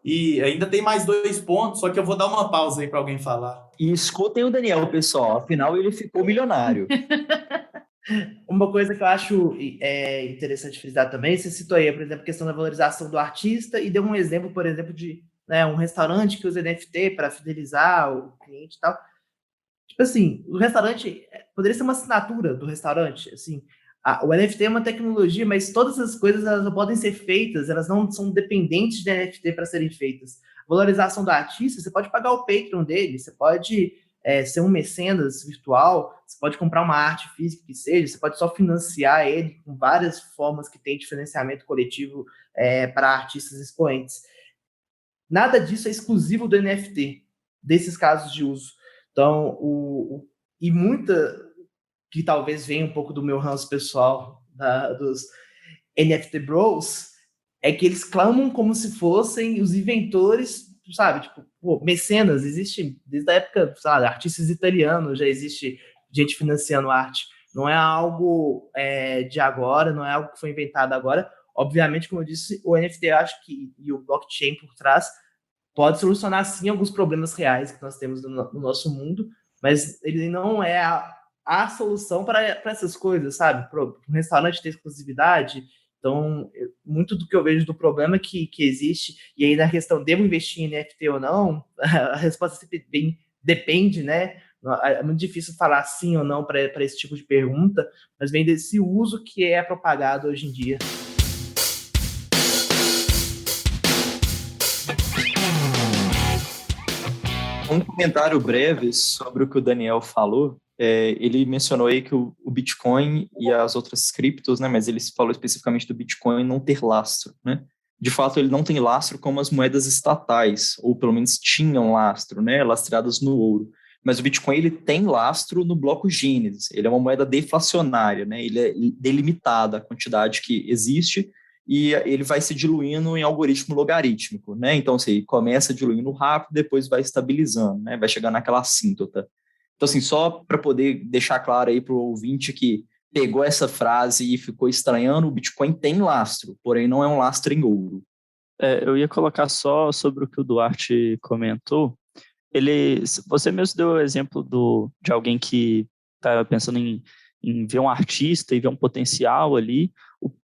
E ainda tem mais 2 pontos, só que eu vou dar uma pausa aí para alguém falar. E escutem o Daniel, pessoal, afinal ele ficou milionário. Uma coisa que eu acho interessante frisar também, você citou aí, por exemplo, a questão da valorização do artista e deu um exemplo, por exemplo, de né, um restaurante que usa NFT para fidelizar o cliente e tal. Tipo assim, o restaurante poderia ser uma assinatura do restaurante, assim. O NFT é uma tecnologia, mas todas as coisas elas não podem ser feitas, elas não são dependentes de NFT para serem feitas. Valorização do artista, você pode pagar o Patreon dele, você pode ser um mecenas virtual, você pode comprar uma arte física que seja, você pode só financiar ele com várias formas que tem de financiamento coletivo para artistas expoentes. Nada disso é exclusivo do NFT, desses casos de uso. Então, e muita que talvez venha um pouco do meu ranço pessoal dos NFT Bros, é que eles clamam como se fossem os inventores, sabe? Tipo, pô, mecenas, existe desde a época, sabe, artistas italianos, já existe gente financiando arte. Não é algo de agora, não é algo que foi inventado agora. Obviamente, como eu disse, o NFT, eu acho que, e o blockchain por trás, pode solucionar, sim, alguns problemas reais que nós temos no nosso mundo, mas ele não é a solução para essas coisas, sabe? Para um restaurante ter exclusividade. Então, muito do que eu vejo do problema que existe, e aí na questão, devo investir em NFT ou não, a resposta sempre depende, né? É muito difícil falar sim ou não para esse tipo de pergunta, mas vem desse uso que é propagado hoje em dia. Um comentário breve sobre o que o Daniel falou. Ele mencionou aí que o Bitcoin e as outras criptos, né, mas ele falou especificamente do Bitcoin não ter lastro, né? De fato, ele não tem lastro como as moedas estatais, ou pelo menos tinham lastro, né, lastreadas no ouro. Mas o Bitcoin ele tem lastro no bloco Gênesis. Ele é uma moeda deflacionária, né? Ele é delimitado a quantidade que existe e ele vai se diluindo em algoritmo logarítmico, né? Então, assim, começa diluindo rápido, depois vai estabilizando, né? Vai chegar naquela assíntota. Então, assim, só para poder deixar claro aí para o ouvinte que pegou essa frase e ficou estranhando, o Bitcoin tem lastro, porém não é um lastro em ouro. Eu ia colocar só sobre o que o Duarte comentou. Você mesmo deu o exemplo de alguém que está pensando em ver um artista e ver um potencial ali.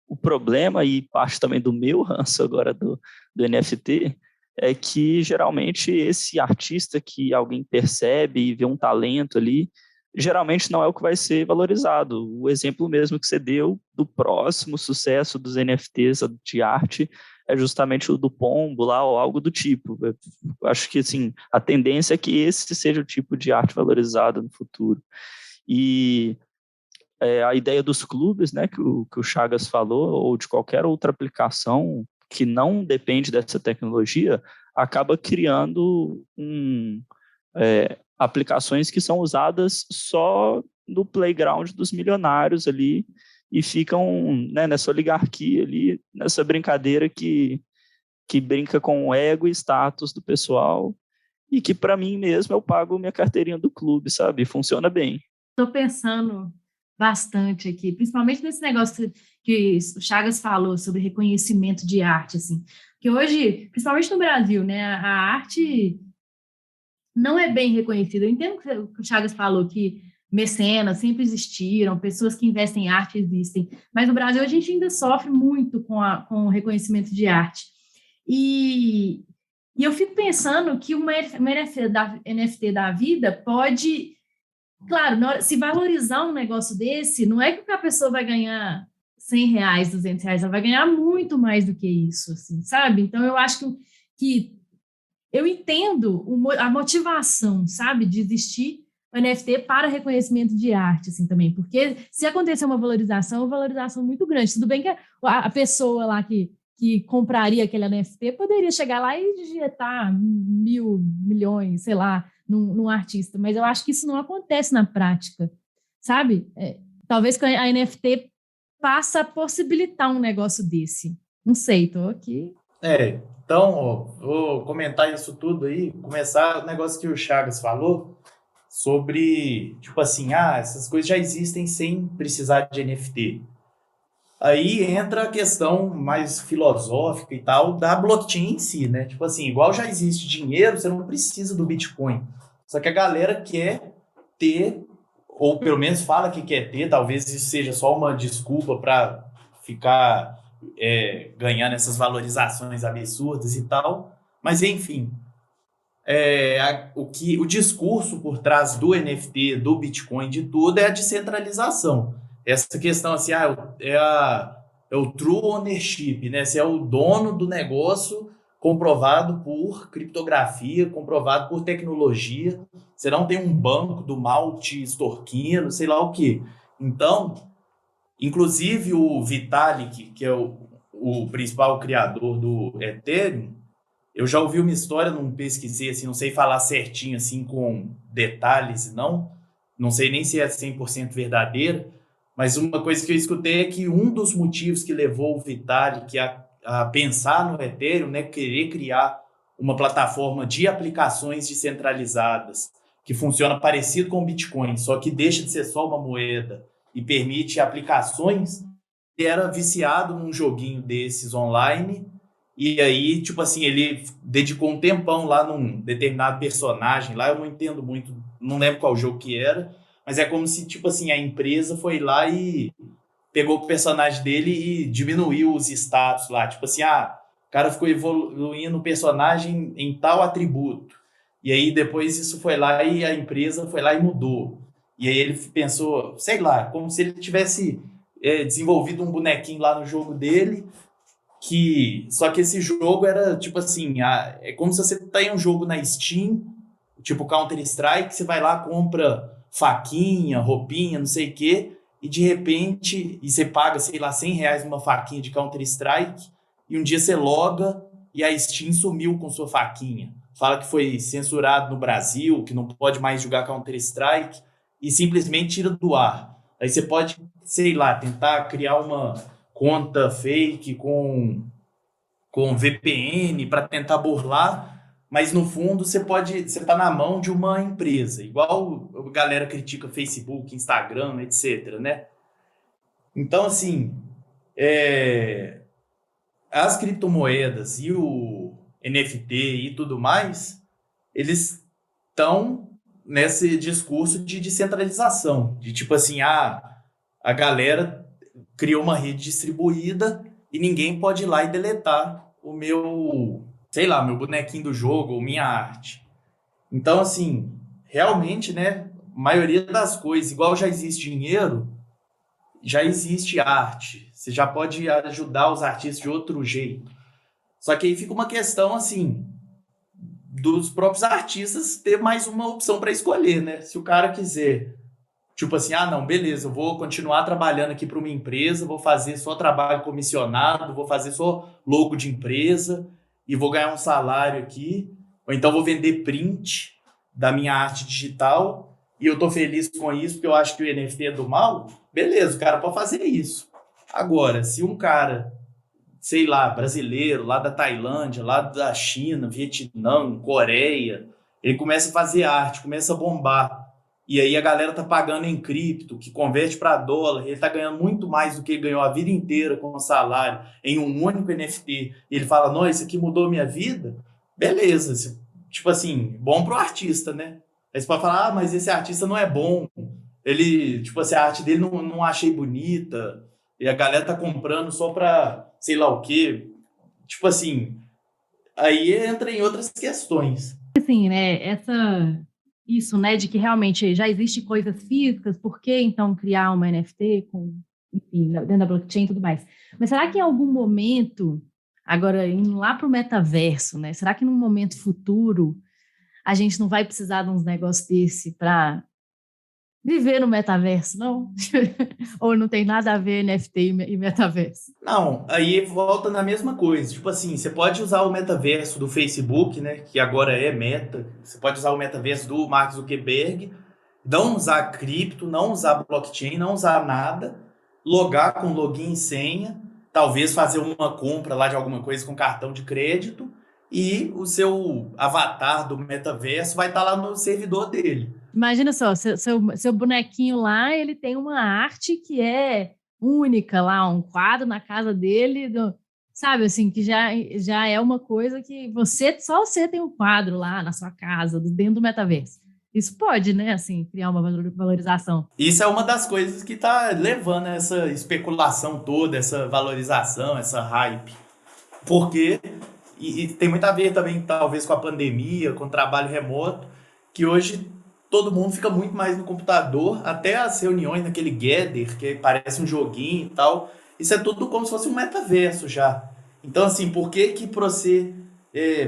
O problema, e parte também do meu ranço agora do NFT, é que geralmente esse artista que alguém percebe e vê um talento ali, geralmente não é o que vai ser valorizado. O exemplo mesmo que você deu do próximo sucesso dos NFTs de arte é justamente o do pombo lá, ou algo do tipo. Eu acho que assim, a tendência é que esse seja o tipo de arte valorizada no futuro. E a ideia dos clubes, né, que o Chagas falou, ou de qualquer outra aplicação que não depende dessa tecnologia, acaba criando aplicações que são usadas só no playground dos milionários ali e ficam, né, nessa oligarquia ali, nessa brincadeira que brinca com o ego e status do pessoal e que, para mim mesmo, eu pago minha carteirinha do clube, sabe? Funciona bem. Estou pensando bastante aqui, principalmente nesse negócio que o Chagas falou sobre reconhecimento de arte, assim, que hoje, principalmente no Brasil, né, a arte não é bem reconhecida. Eu entendo o que o Chagas falou, que mecenas sempre existiram, pessoas que investem em arte existem, mas no Brasil a gente ainda sofre muito com o reconhecimento de arte. E eu fico pensando que uma NFT da vida pode... Claro, se valorizar um negócio desse, não é que a pessoa vai ganhar R$100, R$200, ela vai ganhar muito mais do que isso, assim, sabe? Então, eu acho que eu entendo a motivação, sabe, de existir o NFT para reconhecimento de arte, assim, também, porque se acontecer uma valorização muito grande. Tudo bem que a pessoa lá que compraria aquele NFT poderia chegar lá e digitar 1.000 milhões, sei lá, num artista, mas eu acho que isso não acontece na prática, sabe? Talvez que a NFT passa a possibilitar um negócio desse. Não sei, tô aqui. Então, vou comentar isso tudo aí, começar o negócio que o Chagas falou sobre, tipo assim, essas coisas já existem sem precisar de NFT. Aí entra a questão mais filosófica e tal da blockchain em si, né? Tipo assim, igual já existe dinheiro, você não precisa do Bitcoin. Só que a galera quer ter, ou pelo menos fala que quer ter, talvez isso seja só uma desculpa para ficar ganhando essas valorizações absurdas e tal, Mas, enfim, o discurso por trás do NFT, do Bitcoin, de tudo, é a descentralização. Essa questão assim, é o true ownership, né? Você é o dono do negócio comprovado por criptografia, comprovado por tecnologia. Você não tem um banco do mal te extorquindo, sei lá o quê. Então, inclusive o Vitalik, que é o principal criador do Ethereum, eu já ouvi uma história, não pesquisei, assim, não sei falar certinho, assim, com detalhes, não sei nem se é 100% verdadeira, mas uma coisa que eu escutei é que um dos motivos que levou o Vitalik a pensar no Ethereum, né, querer criar uma plataforma de aplicações descentralizadas, que funciona parecido com o Bitcoin, só que deixa de ser só uma moeda e permite aplicações, ele era viciado num joguinho desses online. E aí, tipo assim, ele dedicou um tempão lá num determinado personagem, lá eu não entendo muito, não lembro qual jogo que era, mas é como se, tipo assim, a empresa foi lá e pegou o personagem dele e diminuiu os status lá, tipo assim, o cara ficou evoluindo o personagem em tal atributo, e aí depois isso foi lá e a empresa foi lá e mudou, e aí ele pensou, sei lá, como se ele tivesse desenvolvido um bonequinho lá no jogo dele, só que esse jogo era tipo assim, é como se você tem um jogo na Steam, tipo Counter-Strike, você vai lá, compra faquinha, roupinha, não sei o quê, e de repente, você paga, sei lá, R$100 numa faquinha de Counter-Strike, e um dia você loga e a Steam sumiu com sua faquinha. Fala que foi censurado no Brasil, que não pode mais jogar Counter-Strike, e simplesmente tira do ar. Aí você pode, sei lá, tentar criar uma conta fake com VPN para tentar burlar, mas no fundo você está na mão de uma empresa, igual a galera critica Facebook, Instagram, etc, né? Então, assim, as criptomoedas e o NFT e tudo mais, eles estão nesse discurso de descentralização, de tipo assim, a galera criou uma rede distribuída e ninguém pode ir lá e deletar o meu, sei lá, meu bonequinho do jogo ou minha arte. Então, assim, realmente, né, a maioria das coisas, igual já existe dinheiro, já existe arte. Você já pode ajudar os artistas de outro jeito. Só que aí fica uma questão, assim, dos próprios artistas ter mais uma opção para escolher, né? Se o cara quiser, tipo assim, não, beleza, eu vou continuar trabalhando aqui para uma empresa, vou fazer só trabalho comissionado, vou fazer só logo de empresa e vou ganhar um salário aqui, ou então vou vender print da minha arte digital e eu tô feliz com isso porque eu acho que o NFT é do mal, beleza, o cara pode fazer isso. Agora, se um cara, sei lá, brasileiro, lá da Tailândia, lá da China, Vietnã, Coreia, ele começa a fazer arte, começa a bombar, e aí a galera tá pagando em cripto, que converte para dólar, ele tá ganhando muito mais do que ele ganhou a vida inteira com o salário em um único NFT. Ele fala, não, isso aqui mudou minha vida. Beleza, tipo assim, bom pro artista, né? Aí você pode falar, mas esse artista não é bom. Ele, tipo assim, a arte dele não achei bonita, e a galera tá comprando só pra sei lá o quê. Tipo assim, aí entra em outras questões. Assim, né, isso, né, de que realmente já existem coisas físicas, por que então criar uma NFT enfim, dentro da blockchain e tudo mais? Mas será que em algum momento, agora indo lá para o metaverso, né, será que num momento futuro a gente não vai precisar de uns negócios desse para viver no metaverso, não? Ou não tem nada a ver NFT e metaverso? Não, aí volta na mesma coisa. Tipo assim, você pode usar o metaverso do Facebook, né, que agora é Meta. Você pode usar o metaverso do Mark Zuckerberg, não usar cripto, não usar blockchain, não usar nada, logar com login e senha, talvez fazer uma compra lá de alguma coisa com cartão de crédito e o seu avatar do metaverso vai estar lá no servidor dele. Imagina só, seu bonequinho lá, ele tem uma arte que é única lá, um quadro na casa dele, sabe, assim, que já é uma coisa que só você tem um quadro lá na sua casa, dentro do metaverso. Isso pode, né, assim, criar uma valorização. Isso é uma das coisas que está levando essa especulação toda, essa valorização, essa hype. Porque E tem muito a ver também, talvez, com a pandemia, com o trabalho remoto, que hoje todo mundo fica muito mais no computador, até as reuniões naquele Gather, que parece um joguinho e tal, isso é tudo como se fosse um metaverso já. Então, assim, por que que para você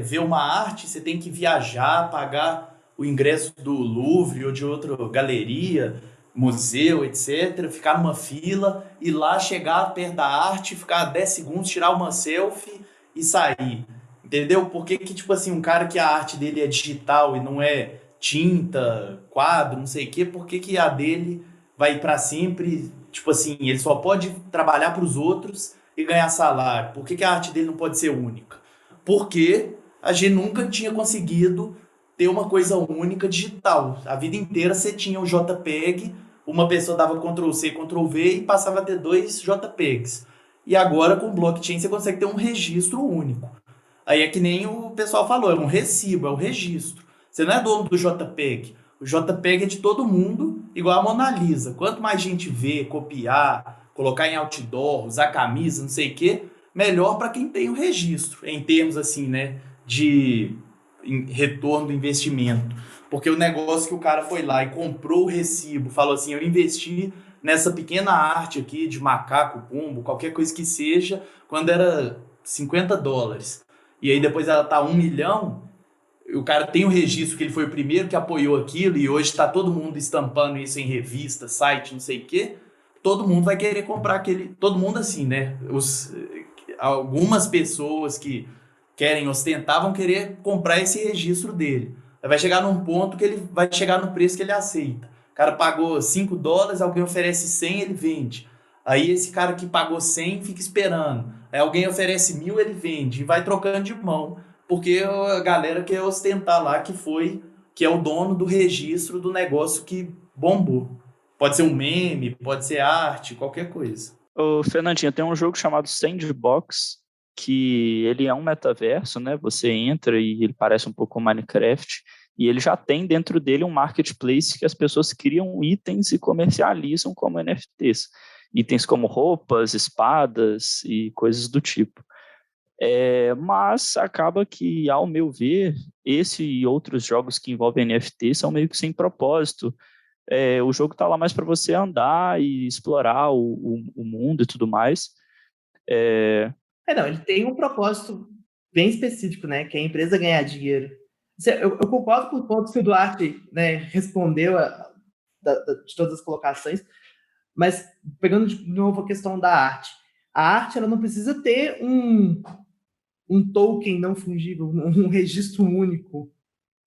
ver uma arte, você tem que viajar, pagar o ingresso do Louvre ou de outra galeria, museu, etc., ficar numa fila, ir lá, chegar perto da arte, ficar 10 segundos, tirar uma selfie e sair? Entendeu? Por que que, tipo assim, um cara que a arte dele é digital e não é tinta, quadro, não sei o quê, por que que a dele vai para sempre? Tipo assim, ele só pode trabalhar para os outros e ganhar salário. Por que que a arte dele não pode ser única? Porque a gente nunca tinha conseguido ter uma coisa única digital. A vida inteira você tinha o JPEG, uma pessoa dava Ctrl+C, Ctrl+V e passava a ter dois JPEGs. E agora com o blockchain você consegue ter um registro único. Aí é que nem o pessoal falou, é um recibo, é um registro. Você não é dono do JPEG. O JPEG é de todo mundo, igual a Mona Lisa. Quanto mais gente vê, copiar, colocar em outdoor, usar camisa, não sei o quê, melhor para quem tem o registro, em termos assim, né, de retorno do investimento. Porque o negócio que o cara foi lá e comprou o recibo, falou assim, eu investi nessa pequena arte aqui de macaco, pombo, qualquer coisa que seja, quando era $50. E aí depois ela tá 1 milhão, o cara tem o registro que ele foi o primeiro que apoiou aquilo e hoje está todo mundo estampando isso em revista, site, não sei o quê. Todo mundo vai querer comprar aquele... Todo mundo assim, né? Algumas pessoas que querem ostentar vão querer comprar esse registro dele. Vai chegar num ponto que ele vai chegar no preço que ele aceita. O cara pagou $5, alguém oferece 100, ele vende. Aí esse cara que pagou 100 fica esperando. Aí alguém oferece 1.000, ele vende. E vai trocando de mão. Porque a galera quer ostentar lá que é o dono do registro do negócio que bombou. Pode ser um meme, pode ser arte, qualquer coisa. Ô, Fernandinho, tem um jogo chamado Sandbox, que ele é um metaverso, né? Você entra e ele parece um pouco com Minecraft, e ele já tem dentro dele um marketplace que as pessoas criam itens e comercializam como NFTs. Itens como roupas, espadas e coisas do tipo. Mas acaba que, ao meu ver, esse e outros jogos que envolvem NFT são meio que sem propósito. O jogo está lá mais para você andar e explorar o mundo e tudo mais. Não, ele tem um propósito bem específico, né? Que é a empresa ganhar dinheiro. Eu concordo com o ponto que o Duarte, né, respondeu de todas as colocações, mas pegando de novo a questão da arte. A arte ela não precisa ter um token não fungível, um registro único.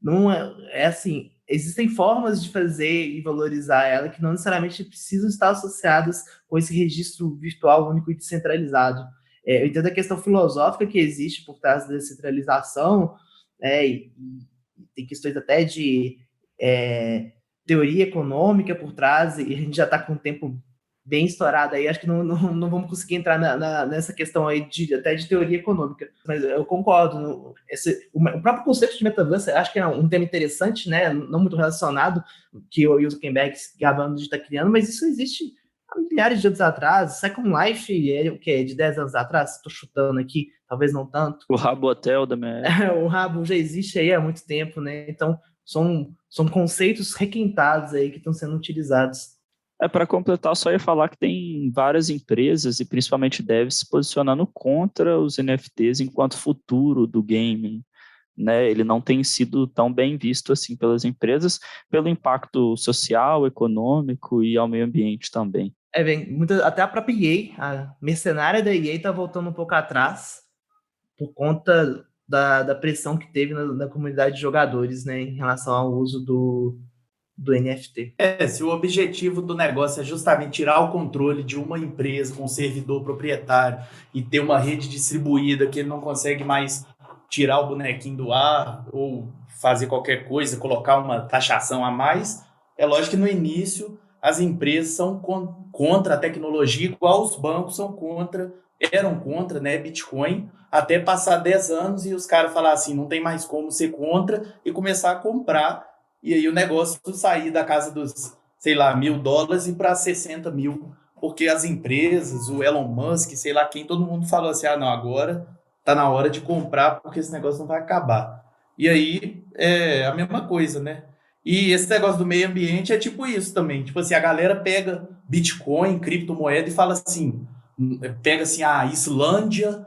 Não é assim, existem formas de fazer e valorizar ela que não necessariamente precisam estar associadas com esse registro virtual único e descentralizado. Eu entendo a questão filosófica que existe por trás da descentralização, e tem questões até de teoria econômica por trás, e a gente já está com o tempo bem estourado aí, acho que não vamos conseguir entrar nessa questão aí até de teoria econômica, mas eu concordo, o próprio conceito de metaverso, acho que é um tema interessante, né, não muito relacionado, que o Zuckerberg gravando está criando, mas isso existe há milhares de anos atrás. Second Life é o que? De 10 anos atrás? Estou chutando aqui, talvez não tanto. O Rabo Hotel da minha... O Rabo já existe aí há muito tempo, né, então são conceitos requintados aí que estão sendo utilizados. Para completar, só ia falar que tem várias empresas e principalmente devs se posicionando contra os NFTs enquanto futuro do gaming, né? Ele não tem sido tão bem visto assim pelas empresas, pelo impacto social, econômico e ao meio ambiente também. Até a própria EA, a mercenária da EA está voltando um pouco atrás por conta da pressão que teve na comunidade de jogadores, né, em relação ao uso do NFT. Se o objetivo do negócio é justamente tirar o controle de uma empresa com um servidor proprietário e ter uma rede distribuída que ele não consegue mais tirar o bonequinho do ar ou fazer qualquer coisa, colocar uma taxação a mais, é lógico que no início as empresas são contra a tecnologia, igual os bancos eram contra, né, Bitcoin, até passar 10 anos e os caras falar assim, não tem mais como ser contra, e começar a comprar. E aí o negócio sair da casa dos, sei lá, $1.000 e para 60 mil, porque as empresas, o Elon Musk, sei lá quem, todo mundo falou assim, não, agora tá na hora de comprar porque esse negócio não vai acabar. E aí é a mesma coisa, né? E esse negócio do meio ambiente é tipo isso também. Tipo assim, a galera pega Bitcoin, criptomoeda e fala assim, pega assim, a Islândia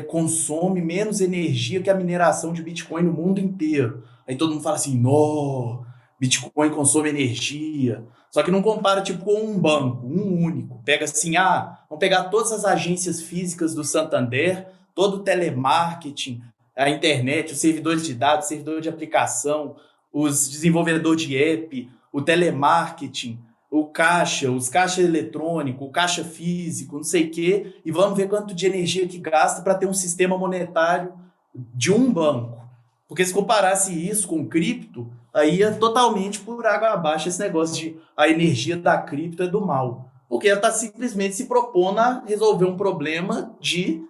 consome menos energia que a mineração de Bitcoin no mundo inteiro. Aí todo mundo fala assim, no, Bitcoin consome energia. Só que não compara tipo com um banco, um único. Pega assim, vamos pegar todas as agências físicas do Santander, todo o telemarketing, a internet, os servidores de dados, servidor de aplicação, os desenvolvedores de app, o telemarketing, o caixa, os caixas eletrônicos, o caixa físico, não sei o quê, e vamos ver quanto de energia que gasta para ter um sistema monetário de um banco. Porque se comparasse isso com cripto, aí é totalmente por água abaixo esse negócio de a energia da cripto é do mal. Porque ela está simplesmente se propondo a resolver um problema de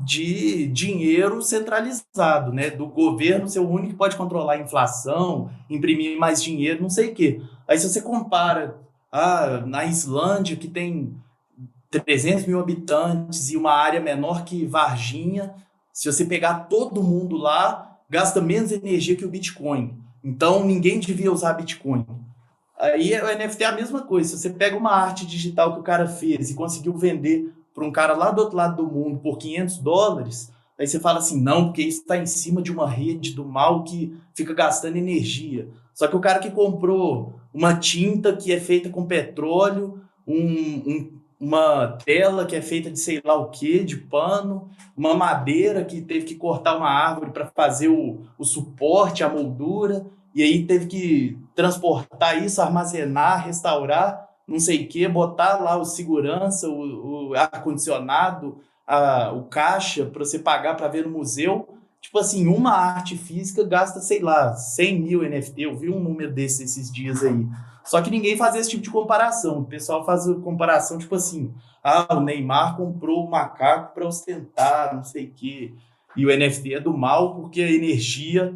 dinheiro centralizado, né? Do governo ser o único que pode controlar a inflação, imprimir mais dinheiro, não sei o quê. Aí se você compara na Islândia, que tem 300 mil habitantes e uma área menor que Varginha, se você pegar todo mundo lá, gasta menos energia que o Bitcoin. Então, ninguém devia usar Bitcoin. Aí o NFT é a mesma coisa. Se você pega uma arte digital que o cara fez e conseguiu vender para um cara lá do outro lado do mundo por $500, aí você fala assim, não, porque isso está em cima de uma rede do mal que fica gastando energia. Só que o cara que comprou uma tinta que é feita com petróleo, uma tela que é feita de sei lá o que, de pano, uma madeira que teve que cortar uma árvore para fazer o suporte, a moldura, e aí teve que transportar isso, armazenar, restaurar, não sei o que, botar lá o segurança, o ar-condicionado, o caixa para você pagar para ver no museu. Tipo assim, uma arte física gasta, sei lá, 100 mil NFT. Eu vi um número desses esses dias aí. Só que ninguém faz esse tipo de comparação. O pessoal faz a comparação, tipo assim, o Neymar comprou um macaco para ostentar, não sei o quê. E o NFT é do mal porque a energia...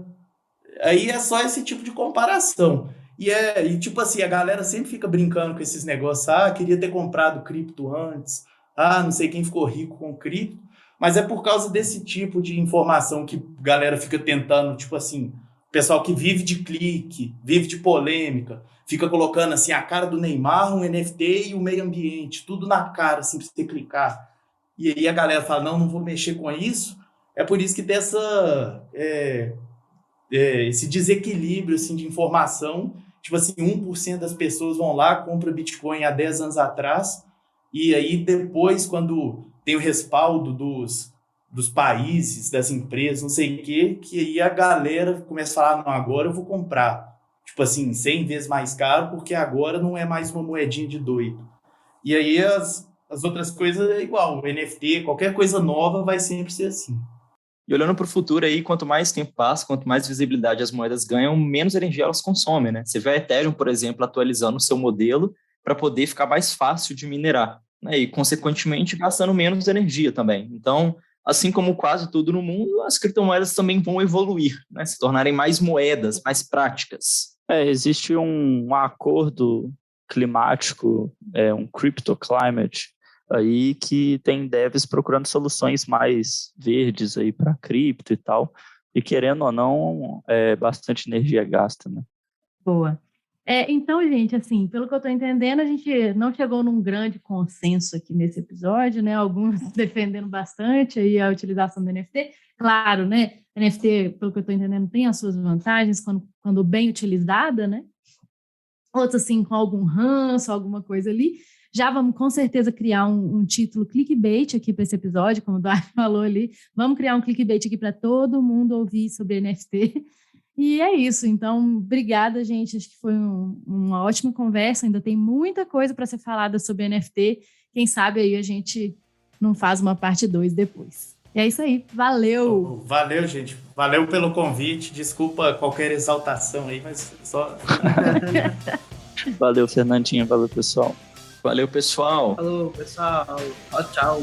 Aí é só esse tipo de comparação. E tipo assim, a galera sempre fica brincando com esses negócios. Queria ter comprado cripto antes. Não sei quem ficou rico com cripto. Mas é por causa desse tipo de informação que a galera fica tentando, tipo assim, o pessoal que vive de clique, vive de polêmica, fica colocando assim a cara do Neymar, um NFT e o meio ambiente, tudo na cara, assim, pra você clicar. E aí a galera fala, não vou mexer com isso. É por isso que tem esse desequilíbrio assim, de informação. Tipo assim, 1% das pessoas vão lá, compra Bitcoin há 10 anos atrás, e aí depois, quando tem o respaldo dos países, das empresas, não sei o quê, que aí a galera começa a falar, não, agora eu vou comprar. Tipo assim, 100 vezes mais caro, porque agora não é mais uma moedinha de doido. E aí as outras coisas é igual, o NFT, qualquer coisa nova vai sempre ser assim. E olhando para o futuro aí, quanto mais tempo passa, quanto mais visibilidade as moedas ganham, menos energia elas consomem, né? Você vê a Ethereum, por exemplo, atualizando o seu modelo para poder ficar mais fácil de minerar, né? E, consequentemente, gastando menos energia também. Então, assim como quase tudo no mundo, as criptomoedas também vão evoluir, né? Se tornarem mais moedas, mais práticas. Existe um acordo climático, um crypto climate, aí que tem devs procurando soluções mais verdes aí para cripto e tal, e querendo ou não, bastante energia gasta, né? Boa. Então, gente, assim, pelo que eu estou entendendo, a gente não chegou num grande consenso aqui nesse episódio, né? Alguns defendendo bastante aí a utilização do NFT. Claro, né? NFT, pelo que eu estou entendendo, tem as suas vantagens quando bem utilizada, né? Outros, assim, com algum ranço, alguma coisa ali. Já vamos, com certeza, criar um título clickbait aqui para esse episódio, como o Duarte falou ali. Vamos criar um clickbait aqui para todo mundo ouvir sobre NFT. E é isso. Então, obrigada, gente. Acho que foi uma ótima conversa. Ainda tem muita coisa para ser falada sobre NFT. Quem sabe aí a gente não faz uma parte 2 depois. E é isso aí. Valeu! Valeu, gente. Valeu pelo convite. Desculpa qualquer exaltação aí, mas só... Valeu, Fernandinha. Valeu, pessoal. Valeu, pessoal. Falou, pessoal. Tchau.